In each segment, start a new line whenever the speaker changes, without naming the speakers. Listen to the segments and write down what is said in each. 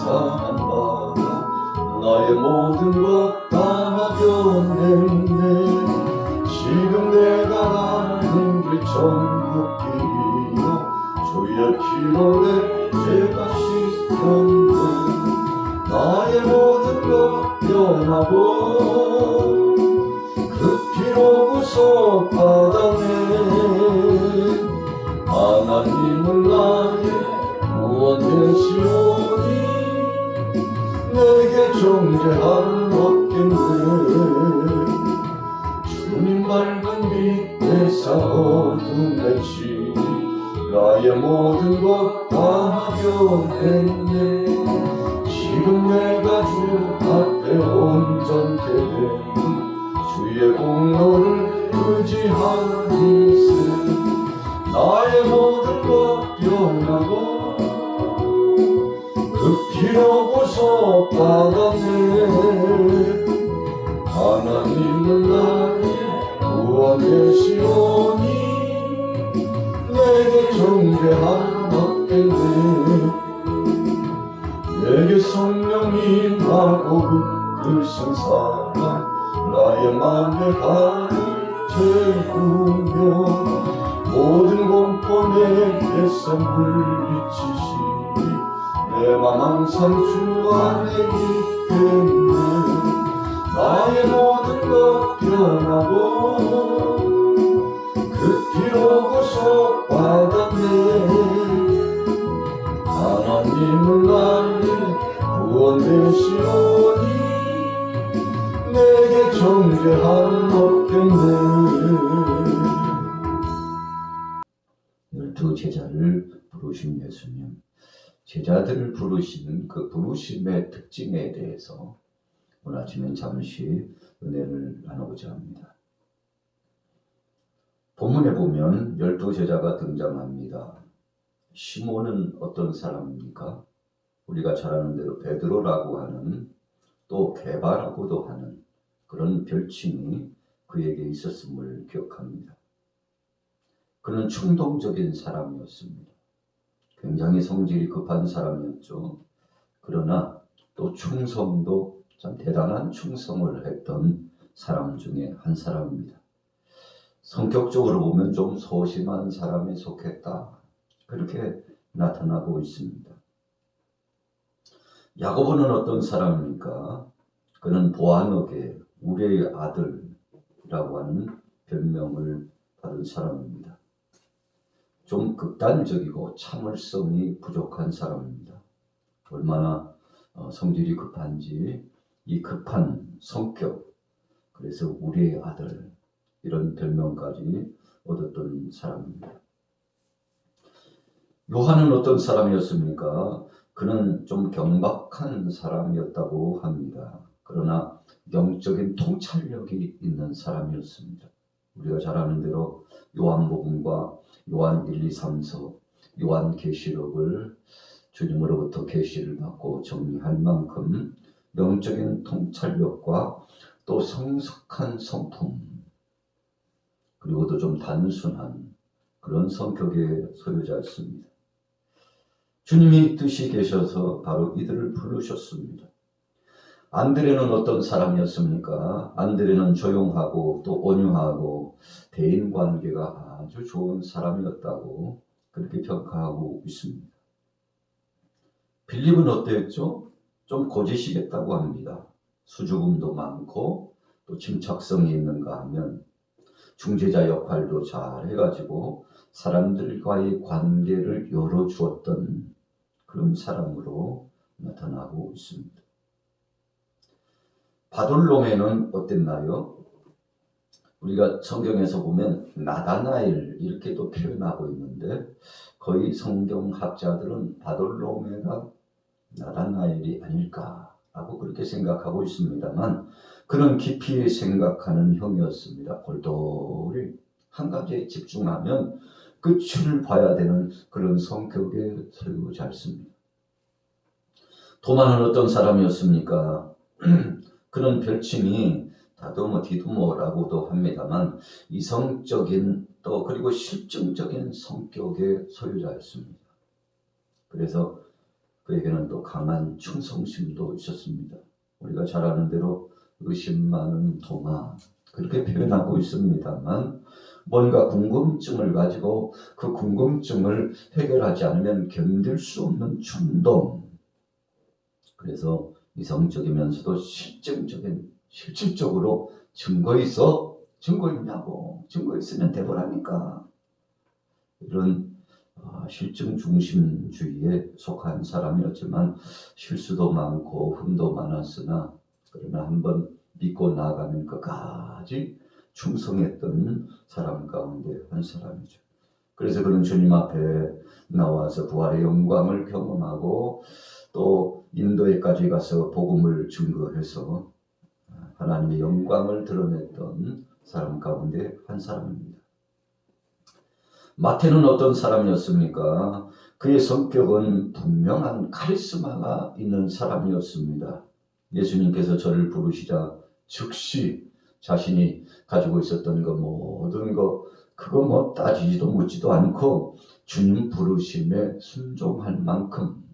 사랑받아 나의 모든 것 다 변했네. 지금 내가 가는 길 전국 길이여 주의 피로 내 죄가 씻겼네. 나의 모든 것 변하고 그 피로 구속받았네. 하나님은 나의 구원 되시오니 내게 정죄함 없겠네. 주님 밝은 빛 내사 어둠에 치 나의 모든 것 다 변했네. 지금 내가 주 앞에 온전케 되니 주의 공로를 의지하리세. 나의 모든 것 변하고 그 피로 구속받았네. 하나님은 나의 구원 되시오니 내게 정죄함 없겠네. 내게 성령 임하고 이끄신 사랑 나의 맘에 가득 채우며 모든 공포 내게서 물리치시니 내 맘 항상 주 안에 있겠네. 나의 모든 것 변하고 그 피로 구속받았네. 하나님은 나의 구원 되시오니 내게 정죄함 없겠네.
12 제자를 부르신 예수님, 제자들을 부르신 그 부르심의 특징에 대해서 오늘 아침엔 잠시 은혜를 나누고자 합니다. 본문에 보면 12 제자가 등장합니다. 시몬은 어떤 사람입니까? 우리가 잘 아는 대로 베드로라고 하는, 또 게바라고도 하는 그런 별칭이 그에게 있었음을 기억합니다. 그는 충동적인 사람이었습니다. 굉장히 성질이 급한 사람이었죠. 그러나 또 충성도 참 대단한 충성을 했던 사람 중에 한 사람입니다. 성격적으로 보면 좀 소심한 사람에 속했다, 그렇게 나타나고 있습니다. 야고보는 어떤 사람입니까? 그는 보아너게 우리의 아들이라고 하는 별명을 받은 사람입니다. 좀 극단적이고 참을성이 부족한 사람입니다. 얼마나 성질이 급한지 이 급한 성격, 그래서 우리의 아들, 이런 별명까지 얻었던 사람입니다. 요한은 어떤 사람이었습니까? 그는 좀 경박한 사람이었다고 합니다. 그러나 영적인 통찰력이 있는 사람이었습니다. 우리가 잘 아는 대로 요한복음과 요한 1, 2, 3서, 요한계시록을 주님으로부터 계시를 받고 정리할 만큼 영적인 통찰력과 또 성숙한 성품, 그리고도 좀 단순한 그런 성격의 소유자였습니다. 주님이 뜻이 계셔서 바로 이들을 부르셨습니다. 안드레는 어떤 사람이었습니까? 안드레는 조용하고 또 온유하고 대인관계가 아주 좋은 사람이었다고 그렇게 평가하고 있습니다. 빌립은 어땠죠? 좀 고지식했다고 합니다. 수줍음도 많고 또 침착성이 있는가 하면 중재자 역할도 잘 해가지고 사람들과의 관계를 열어주었던 그런 사람으로 나타나고 있습니다. 바돌로메는 어땠나요? 우리가 성경에서 보면 나다나엘 이렇게도 표현하고 있는데 거의 성경학자들은 바돌로메가 나다나엘이 아닐까라고 그렇게 생각하고 있습니다만 그는 깊이 생각하는 형이었습니다. 골똘히 한 가지에 집중하면 끝을 봐야 되는 그런 성격의 소유자였습니다. 도마는 어떤 사람이었습니까? 그런 별칭이 다도모 디두모라고도 합니다만 이성적인 또 그리고 실증적인 성격의 소유자였습니다. 그래서 그에게는 또 강한 충성심도 있었습니다. 우리가 잘 아는 대로 의심 많은 도마 그렇게 표현하고 있습니다만 뭔가 궁금증을 가지고 그 궁금증을 해결하지 않으면 견딜 수 없는 충동. 그래서 이성적이면서도 실질적으로 증거 있어? 증거 있냐고. 증거 있으면 대보라니까. 이런 실증 중심주의에 속한 사람이었지만 실수도 많고 흠도 많았으나 그러나 한번 믿고 나아가면 끝까지 충성했던 사람 가운데 한 사람이죠. 그래서 그는 주님 앞에 나와서 부활의 영광을 경험하고 또 인도에까지 가서 복음을 증거해서 하나님의 영광을 드러냈던 사람 가운데 한 사람입니다. 마태는 어떤 사람이었습니까? 그의 성격은 분명한 카리스마가 있는 사람이었습니다. 예수님께서 저를 부르시자 즉시 자신이 가지고 있었던 거 모든 거 그거 뭐 따지지도 묻지도 않고 주님 부르심에 순종할 만큼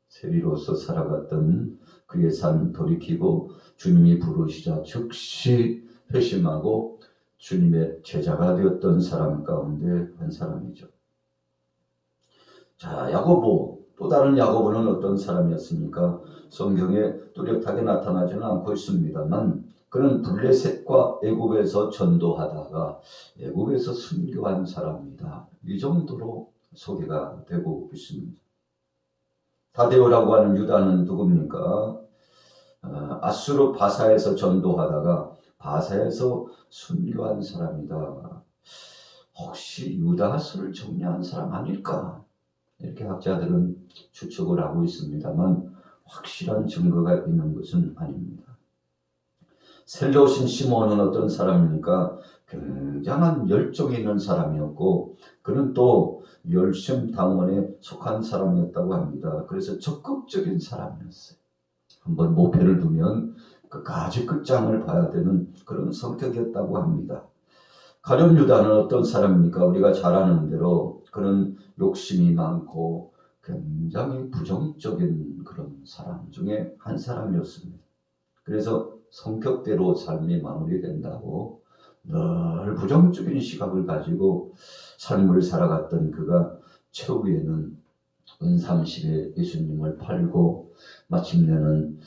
세리로서 살아갔던 그의 삶을 돌이키고 주님이 부르시자 즉시 회심하고 주님의 제자가 되었던 사람 가운데 한 사람이죠. 자, 야고보, 또 다른 야고보는 어떤 사람이었습니까? 성경에 뚜렷하게 나타나지는 않고 있습니다만 그는 블레셋과 애굽에서 전도하다가 애굽에서 순교한 사람이다. 이 정도로 소개가 되고 있습니다. 다데오라고 하는 유다는 누굽니까? 아수르 바사에서 전도하다가 바사에서 순교한 사람이다. 혹시 유다서를 정리한 사람 아닐까? 이렇게 학자들은 추측을 하고 있습니다만 확실한 증거가 있는 것은 아닙니다. 셀로신 시몬은 어떤 사람입니까? 굉장한 열정이 있는 사람이었고 그는 또 열심당원에 속한 사람이었다고 합니다. 그래서 적극적인 사람이었어요. 한번 목표를 두면 끝까지 끝장을 봐야 되는 그런 성격이었다고 합니다. 가룟 유다는 어떤 사람입니까? 우리가 잘 아는 대로 그는 욕심이 많고 굉장히 부정적인 그런 사람 중에 한 사람이었습니다. 그래서 성격대로 삶이 마무리된다고 늘 부정적인 시각을 가지고 삶을 살아갔던 그가 최후에는 은삼십에 예수님을 팔고 마침내는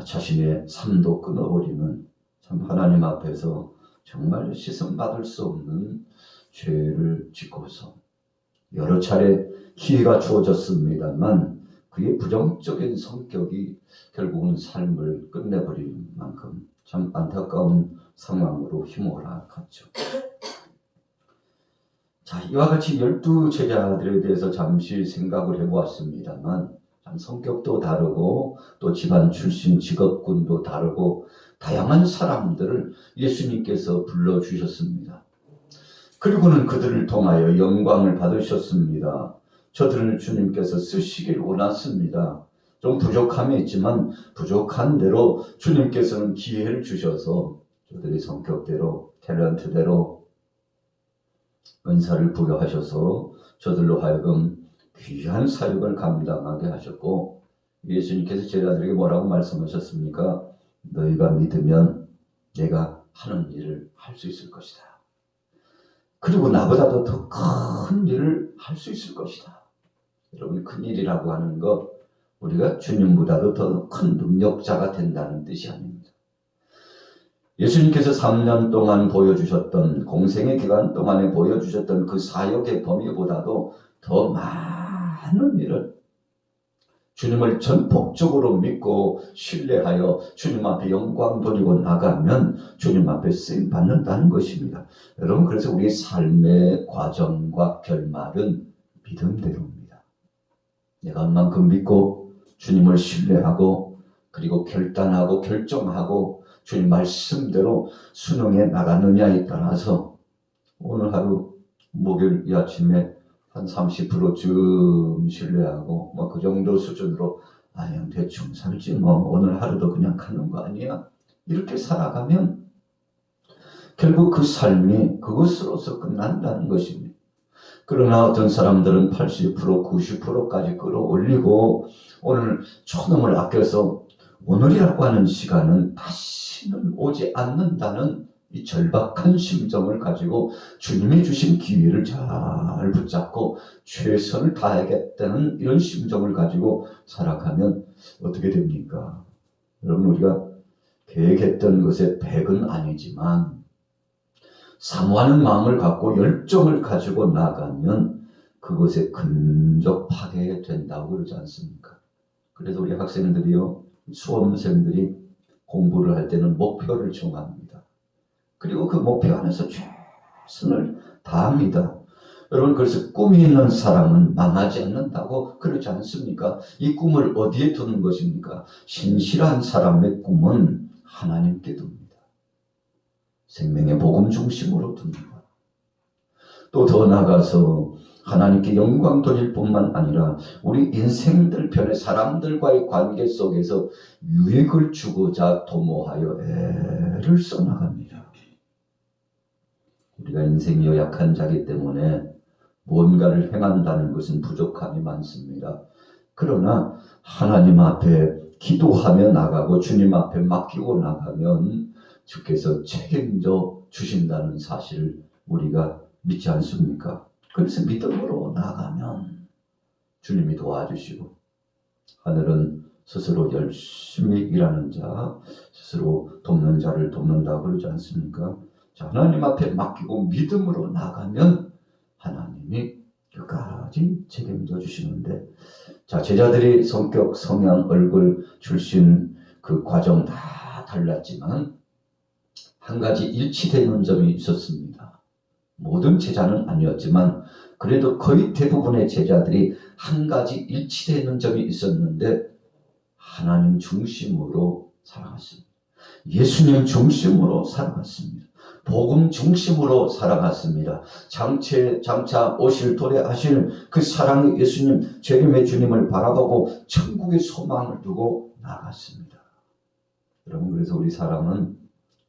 자신의 삶도 끊어버리는 참 하나님 앞에서 정말 시선받을 수 없는 죄를 짓고서 여러 차례 기회가 주어졌습니다만 그의 부정적인 성격이 결국은 삶을 끝내버릴 만큼 참 안타까운 상황으로 휘몰아갔죠. 자, 이와 같이 12제자들에 대해서 잠시 생각을 해보았습니다만 참 성격도 다르고 또 집안 출신 직업군도 다르고 다양한 사람들을 예수님께서 불러주셨습니다. 그리고는 그들을 통하여 영광을 받으셨습니다. 저들을 주님께서 쓰시길 원하십니다. 좀 부족함이 있지만 부족한 대로 주님께서는 기회를 주셔서 저들의 성격대로 탤런트대로 은사를 부여하셔서 저들로 하여금 귀한 사역을 감당하게 하셨고 예수님께서 제자들에게 뭐라고 말씀하셨습니까? 너희가 믿으면 내가 하는 일을 할 수 있을 것이다. 그리고 나보다도 더 큰 일을 할 수 있을 것이다. 여러분 큰 일이라고 하는 것 우리가 주님보다도 더 큰 능력자가 된다는 뜻이 아닙니다. 예수님께서 3년 동안 보여주셨던 공생의 기간 동안에 보여주셨던 그 사역의 범위보다도 더 많은 일을 주님을 전폭적으로 믿고 신뢰하여 주님 앞에 영광 돌리고 나가면 주님 앞에 쓰임 받는다는 것입니다. 여러분 그래서 우리 삶의 과정과 결말은 믿음대로입니다. 내가 얼만큼 믿고 주님을 신뢰하고 그리고 결단하고 결정하고 주님 말씀대로 수능에 나가느냐에 따라서 오늘 하루 목요일 이 아침에 한 30%쯤 신뢰하고 뭐 그 정도 수준으로 그냥 대충 살지 뭐 오늘 하루도 그냥 가는 거 아니야 이렇게 살아가면 결국 그 삶이 그것으로서 끝난다는 것입니다. 그러나 어떤 사람들은 80%, 90%까지 끌어올리고 오늘 초능을 아껴서 오늘이라고 하는 시간은 다시는 오지 않는다는 이 절박한 심정을 가지고 주님이 주신 기회를 잘 붙잡고 최선을 다하겠다는 이런 심정을 가지고 살아가면 어떻게 됩니까? 여러분, 우리가 계획했던 것의 100은 아니지만 사모하는 마음을 갖고 열정을 가지고 나가면 그것에 근접하게 된다고 그러지 않습니까? 그래서 우리 학생들이요, 수험생들이 공부를 할 때는 목표를 정합니다. 그리고 그 목표 안에서 최선을 다합니다. 여러분, 그래서 꿈이 있는 사람은 망하지 않는다고 그러지 않습니까? 이 꿈을 어디에 두는 것입니까? 신실한 사람의 꿈은 하나님께 둡니다. 생명의 복음 중심으로 둡니다. 또 더 나아가서 하나님께 영광 돌릴 뿐만 아니라 우리 인생들 편의 사람들과의 관계 속에서 유익을 주고자 도모하여 애를 써나갑니다. 우리가 인생이 연약한 자기 때문에 뭔가를 행한다는 것은 부족함이 많습니다. 그러나 하나님 앞에 기도하며 나가고 주님 앞에 맡기고 나가면 주께서 책임져 주신다는 사실을 우리가 믿지 않습니까? 그래서 믿음으로 나가면 주님이 도와주시고, 하늘은 스스로 열심히 일하는 자, 스스로 돕는 자를 돕는다고 그러지 않습니까? 자, 하나님 앞에 맡기고 믿음으로 나가면 하나님이 끝까지 책임져 주시는데, 자, 제자들이 성격, 성향, 얼굴, 출신 그 과정 다 달랐지만 한 가지 일치되는 점이 있었습니다. 모든 제자는 아니었지만 그래도 거의 대부분의 제자들이 한 가지 일치되는 점이 있었는데, 하나님 중심으로 살아갔습니다. 예수님 중심으로 살아갔습니다. 복음 중심으로 살아갔습니다. 장차 오실 도래하실 그 사랑의 예수님, 재림의 주님을 바라보고 천국의 소망을 두고 나갔습니다. 여러분, 그래서 우리 사람은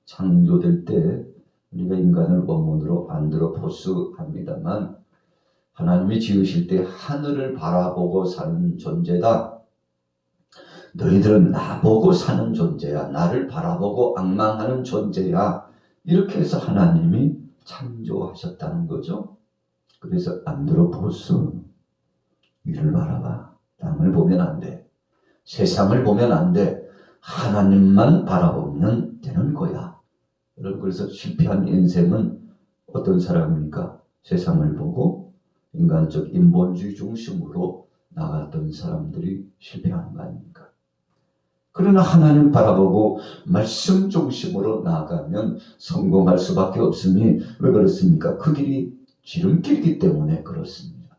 창조될 때 우리가 인간을 원문으로 안드로포스합니다만, 하나님이 지으실 때 하늘을 바라보고 사는 존재다. 너희들은 나보고 사는 존재야. 나를 바라보고 앙망하는 존재야. 이렇게 해서 하나님이 창조하셨다는 거죠. 그래서 안드로포스, 위를 바라봐. 땅을 보면 안 돼. 세상을 보면 안 돼. 하나님만 바라보면 되는 거야. 여러분, 그래서 실패한 인생은 어떤 사람입니까? 세상을 보고 인간적 인본주의 중심으로 나갔던 사람들이 실패하는 거 아닙니까? 그러나 하나님 바라보고 말씀 중심으로 나아가면 성공할 수밖에 없으니, 왜 그렇습니까? 그 길이 지름길이기 때문에 그렇습니다.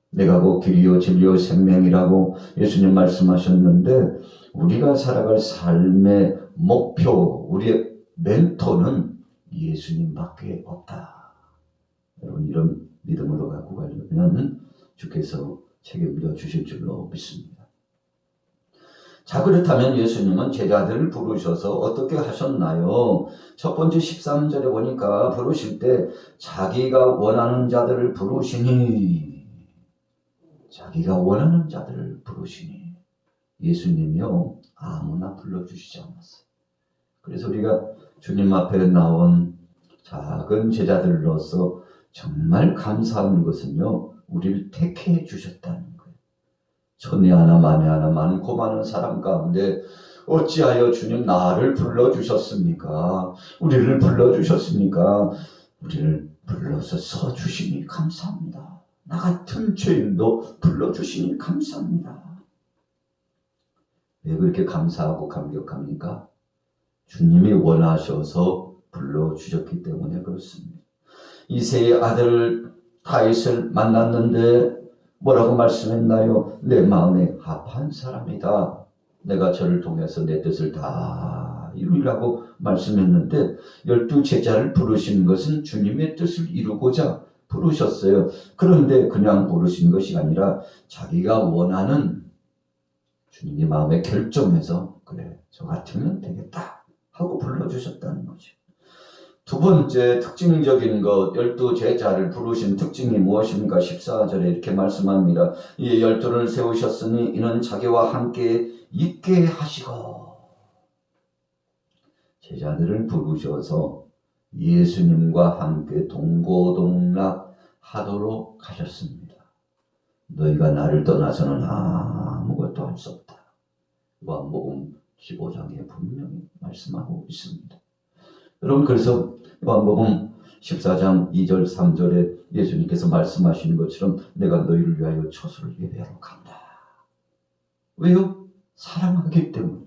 내가 곧 길이요 진리요 생명이라고 예수님 말씀하셨는데, 우리가 살아갈 삶의 목표, 우리의 멘토는 예수님밖에 없다. 여러분, 이런 믿음으로 갖고 가려면 주께서 책임져 주실 줄로 믿습니다. 자, 그렇다면 예수님은 제자들을 부르셔서 어떻게 하셨나요? 첫 번째 13절에 보니까 부르실 때 자기가 원하는 자들을 부르시니, 자기가 원하는 자들을 부르시니, 예수님이요 아무나 불러주시지 않았어요. 그래서 우리가 주님 앞에 나온 작은 제자들로서 정말 감사한 것은요, 우리를 택해 주셨다는 거예요. 천이 하나 만에 하나 많고 많은 사람 가운데 어찌하여 주님 나를 불러주셨습니까? 우리를 불러주셨습니까? 우리를 불러서 서주시니 감사합니다. 나 같은 죄인도 불러주시니 감사합니다. 왜 그렇게 감사하고 감격합니까? 주님이 원하셔서 불러주셨기 때문에 그렇습니다. 이새의 아들 다윗을 만났는데 뭐라고 말씀했나요? 내 마음에 합한 사람이다. 내가 저를 통해서 내 뜻을 다 이루리라고 말씀했는데, 12 제자를 부르신 것은 주님의 뜻을 이루고자 부르셨어요. 그런데 그냥 부르신 것이 아니라 자기가 원하는, 주님이 마음에 결정해서 그래, 저 같으면 되겠다 하고 불러주셨다는 거죠. 두 번째 특징적인 것, 12제자를 부르신 특징이 무엇입니까? 14절에 이렇게 말씀합니다. 이 12를 세우셨으니 이는 자기와 함께 있게 하시고. 제자들을 부르셔서 예수님과 함께 동고동락 하도록 하셨습니다. 너희가 나를 떠나서는 아무것도 할 수 없다. 요한복음 15장에 분명히 말씀하고 있습니다. 여러분, 그래서 요한복음 14장 2절 3절에 예수님께서 말씀하시는 것처럼 내가 너희를 위하여 처소를 예배하러 간다. 왜요? 사랑하기 때문에.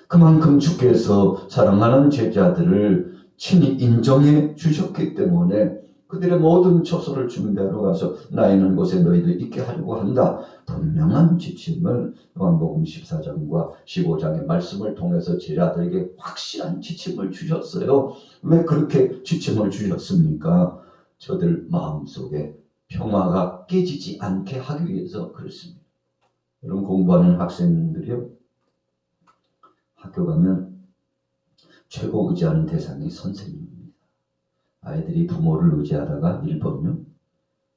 그만큼 주께서 사랑하는 제자들을 친히 인정해 주셨기 때문에 그들의 모든 처소를 준비하러 가서 나 있는 곳에 너희도 있게 하려고 한다. 분명한 지침을 요한복음 14장과 15장의 말씀을 통해서 제자들에게 확실한 지침을 주셨어요. 왜 그렇게 지침을 주셨습니까? 저들 마음속에 평화가 깨지지 않게 하기 위해서 그렇습니다. 여러분, 공부하는 학생들이요, 학교 가면 최고 의지하는 대상이 선생님입니다. 아이들이 부모를 의지하다가 1번요.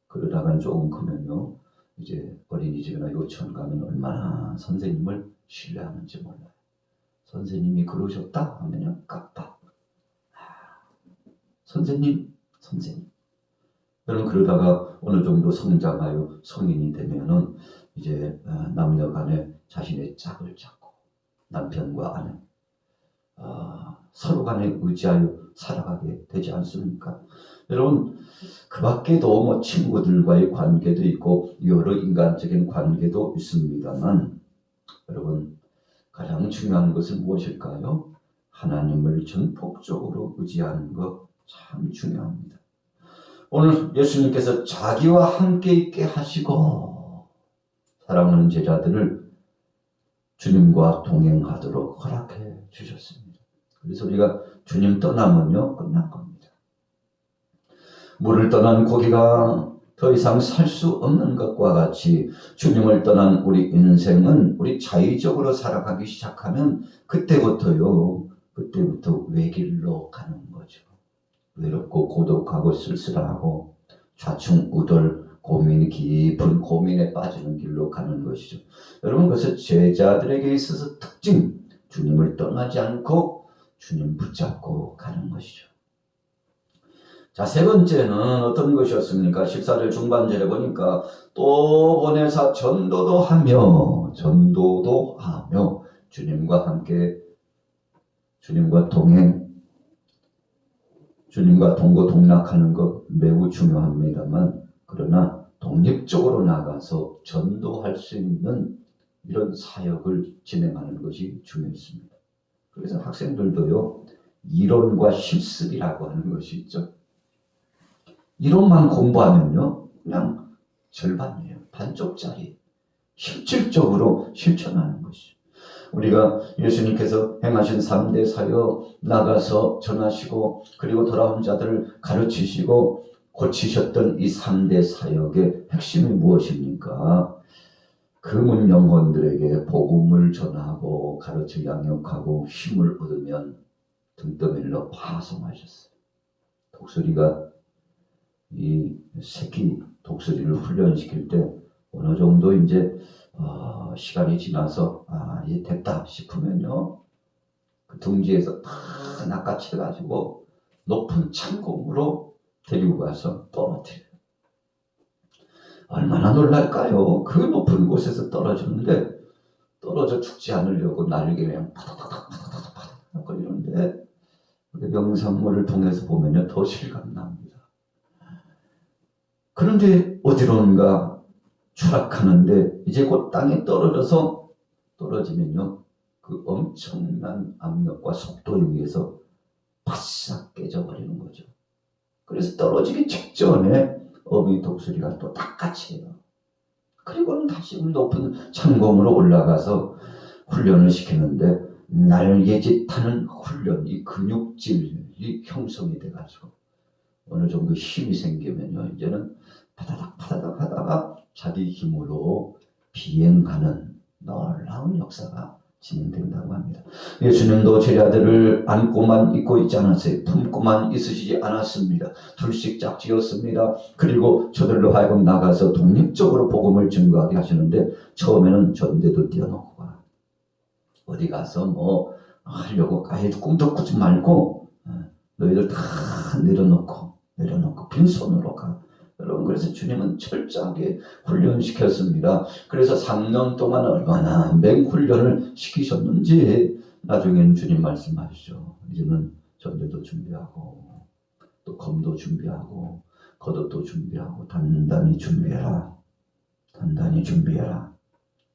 그러다가 조금 크면요, 이제 어린이집이나 유치원 가면 얼마나 선생님을 신뢰하는지 몰라요. 선생님이 그러셨다 하면요, 깜빡. 선생님. 여러분, 그러다가 어느 정도 성장하여 성인이 되면은 이제 남녀 간에 자신의 짝을 잡고 남편과 아내 서로 간에 의지하여 살아가게 되지 않습니까? 여러분, 그 밖에도 뭐 친구들과의 관계도 있고 여러 인간적인 관계도 있습니다만, 여러분, 가장 중요한 것은 무엇일까요? 하나님을 전폭적으로 의지하는 것 참 중요합니다. 오늘 예수님께서 자기와 함께 있게 하시고 사랑하는 제자들을 주님과 동행하도록 허락해 주셨습니다. 그래서 우리가 주님 떠나면요, 끝난 겁니다. 물을 떠난 고기가 더 이상 살 수 없는 것과 같이 주님을 떠난 우리 인생은 우리 자의적으로 살아가기 시작하면 그때부터 외길로 가는 거죠. 외롭고 고독하고 쓸쓸하고 좌충우돌 깊은 고민에 빠지는 길로 가는 것이죠. 여러분, 그것은 제자들에게 있어서 특징, 주님을 떠나지 않고 주님 붙잡고 가는 것이죠. 자, 세 번째는 어떤 것이었습니까? 14절 중반절에 보니까 또 보내사 전도도 하며 주님과 함께, 주님과 동행, 주님과 동고동락하는 것 매우 중요합니다만, 그러나 독립적으로 나가서 전도할 수 있는 이런 사역을 진행하는 것이 중요했습니다. 그래서 학생들도요, 이론과 실습이라고 하는 것이 있죠. 이론만 공부하면요, 그냥 절반이에요. 반쪽짜리. 실질적으로 실천하는 것이죠. 우리가 예수님께서 행하신 3대 사역, 나가서 전하시고 그리고 돌아온 자들을 가르치시고 고치셨던 이 3대 사역의 핵심이 무엇입니까? 금은 영혼들에게 복음을 전하고 가르쳐 양육하고 힘을 얻으면 등떠밀러 파송하셨어요. 독수리가 이 새끼 독수리를 훈련시킬 때 어느 정도 이제 시간이 지나서 이제 됐다 싶으면요, 그 둥지에서 다 낚아채가지고 높은 창공으로 데리고 가서 떨어뜨려요. 얼마나 놀랄까요? 그 높은 곳에서 떨어지는데 떨어져 죽지 않으려고 날개 그냥 파닥파닥 거리는데 영상물을 통해서 보면요, 더 실감납니다. 그런데 어디론가 추락하는데 이제 곧 땅에 떨어지면요, 그 엄청난 압력과 속도에 의해서 바싹 깨져버리는 거죠. 그래서 떨어지기 직전에 어미 독수리가 또 낚아채요. 그리고는 다시 높은 창공으로 올라가서 훈련을 시키는데 날개짓하는 훈련, 이 근육질이 형성이 돼가지고 어느 정도 힘이 생기면요, 이제는 파다닥 하다가 자기 힘으로 비행하는 놀라운 역사가 진행된다고 합니다. 예수님도 제자들을 안고만 있고 있지 않았어요. 품고만 있으시지 않았습니다. 둘씩 짝지었습니다. 그리고 저들로 하여금 나가서 독립적으로 복음을 증거하게 하시는데 처음에는 전대도 띄워놓고 가. 어디 가서 뭐 하려고 아예 꿈도 꾸지 말고 너희들 다 내려놓고 빈손으로 가. 여러분, 그래서 주님은 철저하게 훈련시켰습니다. 그래서 3년 동안 얼마나 맹훈련을 시키셨는지 나중에는 주님 말씀하시죠. 이제는 전대도 준비하고 또 검도 준비하고 겉옷도 준비하고 단단히 준비해라. 단단히 준비해라.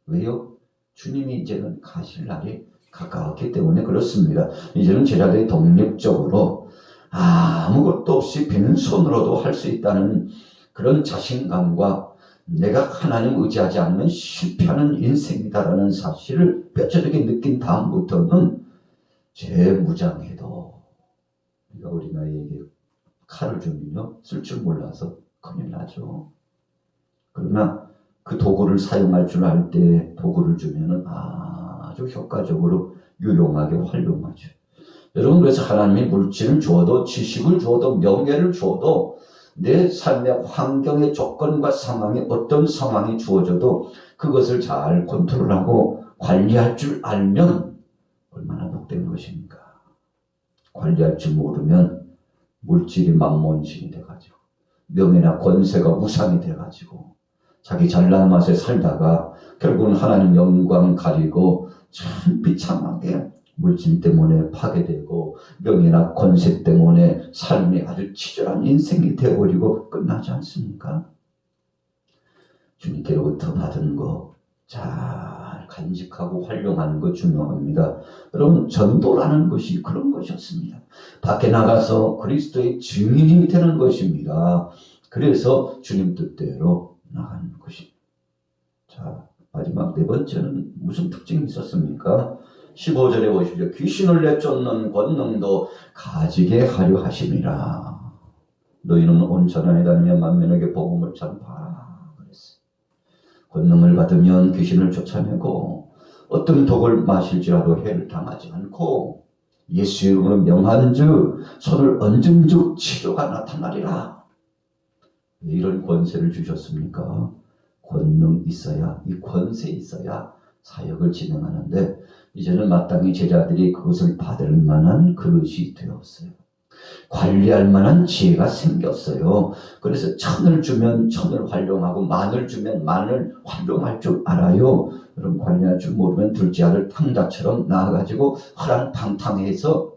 왜요? 주님이 이제는 가실 날이 가까웠기 때문에 그렇습니다. 이제는 제자들이 독립적으로 아무것도 없이 빈손으로도 할 수 있다는 그런 자신감과 내가 하나님 의지하지 않으면 실패하는 인생이다라는 사실을 뼈저리게 느낀 다음부터는 재무장해도 우리가 어린아이에게 칼을 주면요 쓸 줄 몰라서 큰일 나죠. 그러나 그 도구를 사용할 줄 알 때 도구를 주면은 아주 효과적으로 유용하게 활용하죠. 여러분, 그래서 하나님이 물질을 주어도 지식을 주어도 명예를 주어도 내 삶의 환경의 조건과 상황이 어떤 상황이 주어져도 그것을 잘 컨트롤하고 관리할 줄 알면 얼마나 복된 것입니까? 관리할 줄 모르면 물질이 만몬신이 돼가지고 명예나 권세가 우상이 돼가지고 자기 잘난 맛에 살다가 결국은 하나님 영광 가리고 참 비참하게 물질 때문에 파괴되고 명예나 권세 때문에 삶이 아주 치졸한 인생이 되어버리고 끝나지 않습니까? 주님께로부터 받은 거 잘 간직하고 활용하는 거 중요합니다. 여러분, 전도라는 것이 그런 것이었습니다. 밖에 나가서 그리스도의 증인이 되는 것입니다. 그래서 주님 뜻대로 나가는 것입니다. 자, 마지막 네 번째는 무슨 특징이 있었습니까? 15절에 보십시오. 귀신을 내쫓는 권능도 가지게 하려 하심이라. 너희는 온 전하에 다니며 만민에게 복음을 전파하라. 그랬어요. 권능을 받으면 귀신을 쫓아내고 어떤 독을 마실지라도 해를 당하지 않고 예수 이름으로 명한즉 손을 얹은즉 치료가 나타나리라. 왜 이런 권세를 주셨습니까? 권능 있어야, 이 권세 있어야 사역을 진행하는데 이제는 마땅히 제자들이 그것을 받을 만한 그릇이 되었어요. 관리할 만한 지혜가 생겼어요. 그래서 천을 주면 천을 활용하고 만을 주면 만을 활용할 줄 알아요. 여러분, 관리할 줄 모르면 둘째 아들 탕자처럼 나와가지고 허랑방탕해서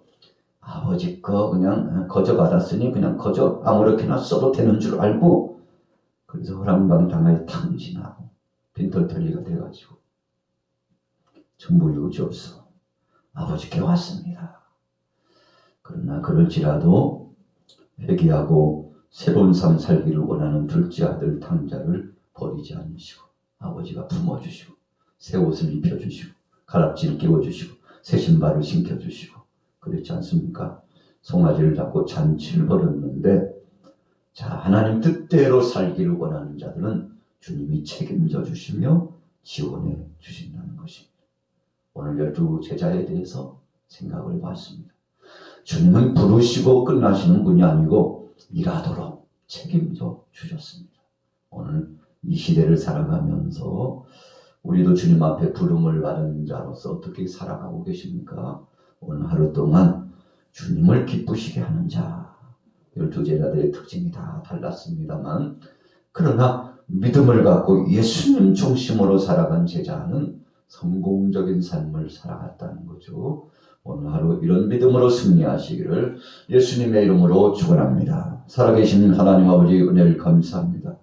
아버지 거 그냥 거저 받았으니 그냥 거저 아무렇게나 써도 되는 줄 알고 그래서 허랑방탕하게 탕진하고 빈털터리가 돼가지고 전부 유지 없어 아버지께 왔습니다. 그러나 그럴지라도 회개하고 새로운 삶 살기를 원하는 둘째 아들 탕자를 버리지 않으시고 아버지가 품어주시고 새 옷을 입혀주시고 가락지를 끼워주시고 새 신발을 신겨주시고 그랬지 않습니까? 송아지를 잡고 잔치를 벌였는데 자, 하나님 뜻대로 살기를 원하는 자들은 주님이 책임져 주시며 지원해 주신다는 것입니다. 오늘 12제자에 대해서 생각을 해봤습니다. 주님은 부르시고 끝나시는 분이 아니고 일하도록 책임져 주셨습니다. 오늘 이 시대를 살아가면서 우리도 주님 앞에 부름을 받은 자로서 어떻게 살아가고 계십니까? 오늘 하루 동안 주님을 기쁘시게 하는 자, 12제자들의 특징이 다 달랐습니다만 그러나 믿음을 갖고 예수님 중심으로 살아간 제자는 성공적인 삶을 살아갔다는 거죠. 오늘 하루 이런 믿음으로 승리하시기를 예수님의 이름으로 축원합니다. 살아계신 하나님 아버지 은혜를 감사합니다.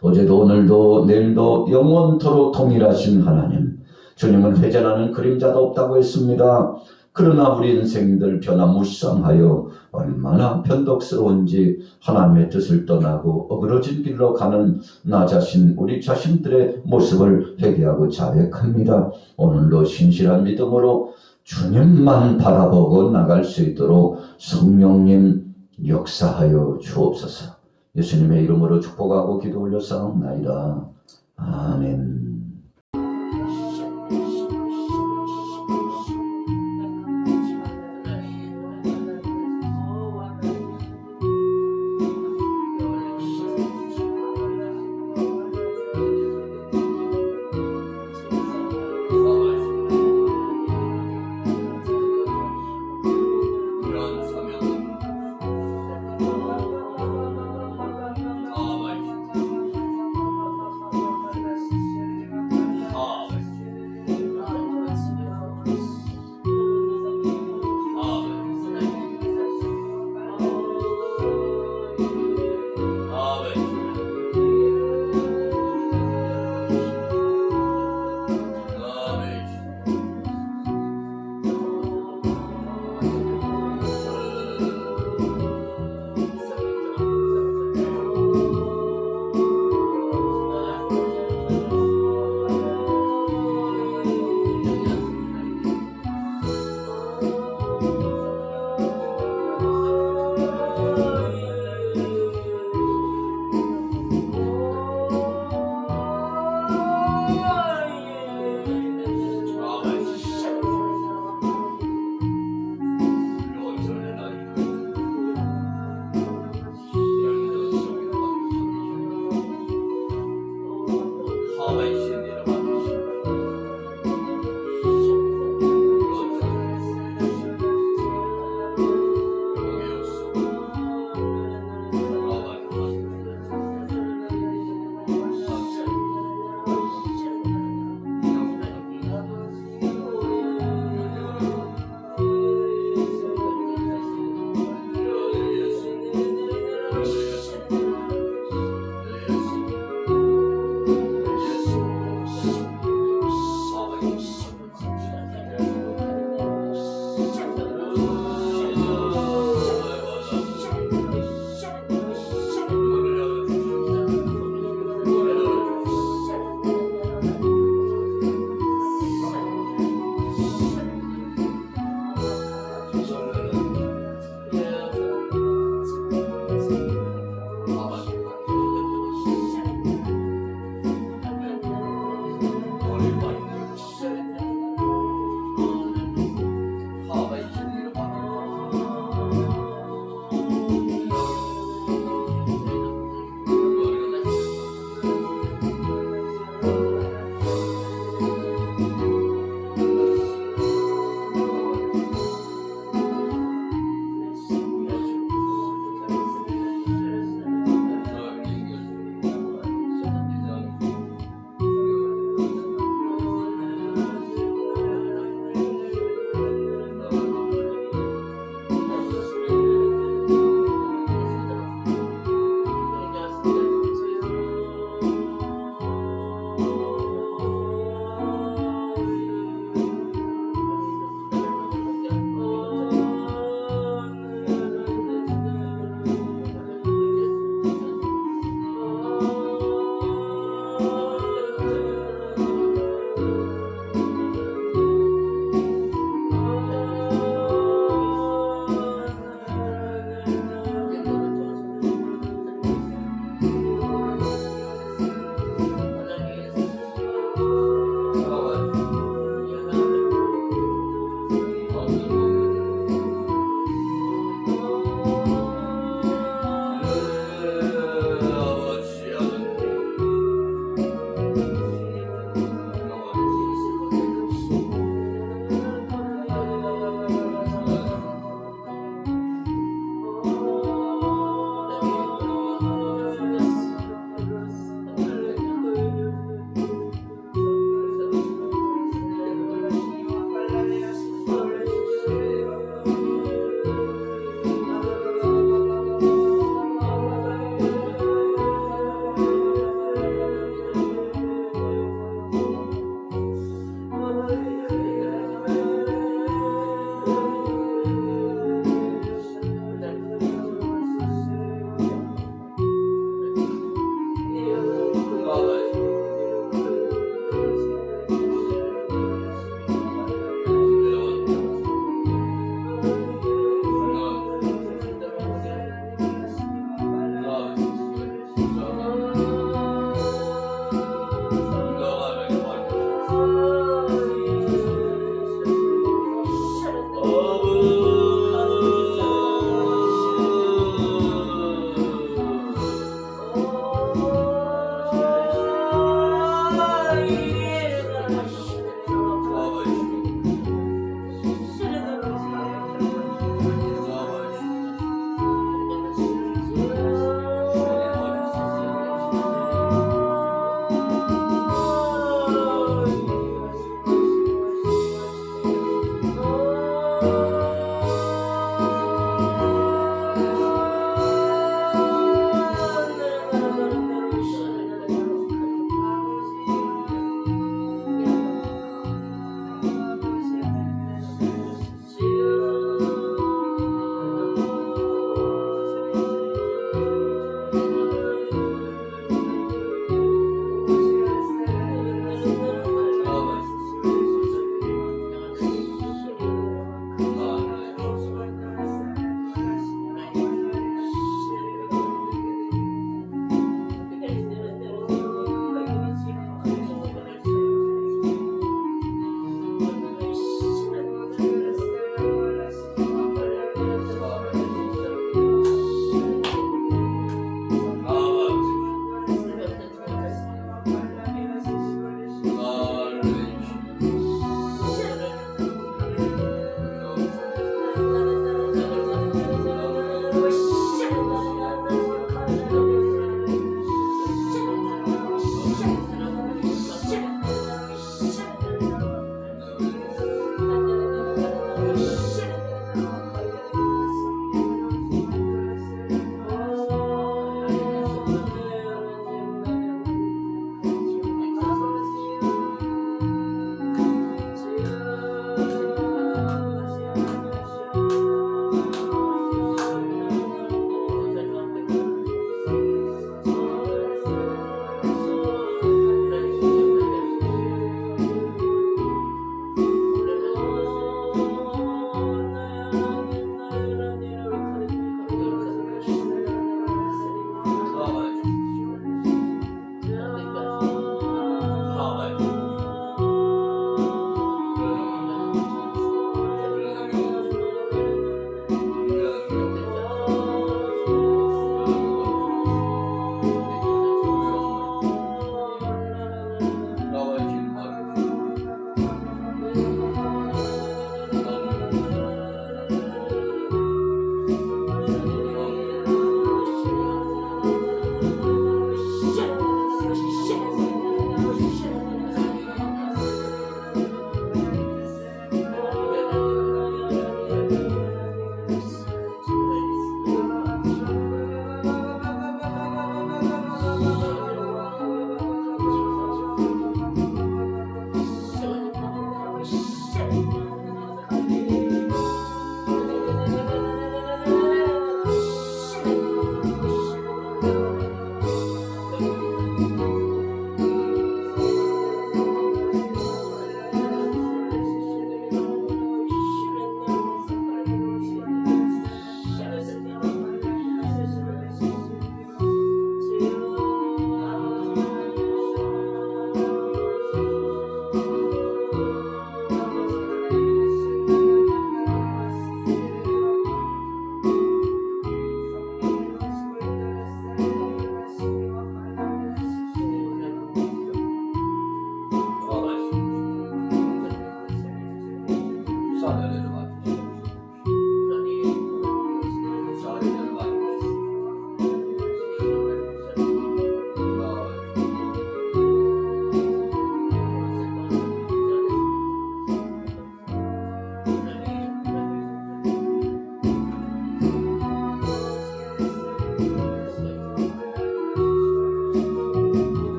어제도 오늘도 내일도 영원토록 동일하신 하나님, 주님은 회전하는 그림자도 없다고 했습니다. 그러나 우리 인생들 변화무쌍하여 얼마나 변덕스러운지 하나님의 뜻을 떠나고 어그러진 길로 가는 나 자신, 우리 자신들의 모습을 회개하고 자백합니다. 오늘도 신실한 믿음으로 주님만 바라보고 나갈 수 있도록 성령님 역사하여 주옵소서. 예수님의 이름으로 축복하고 기도 올려 싸움나이다. 아멘.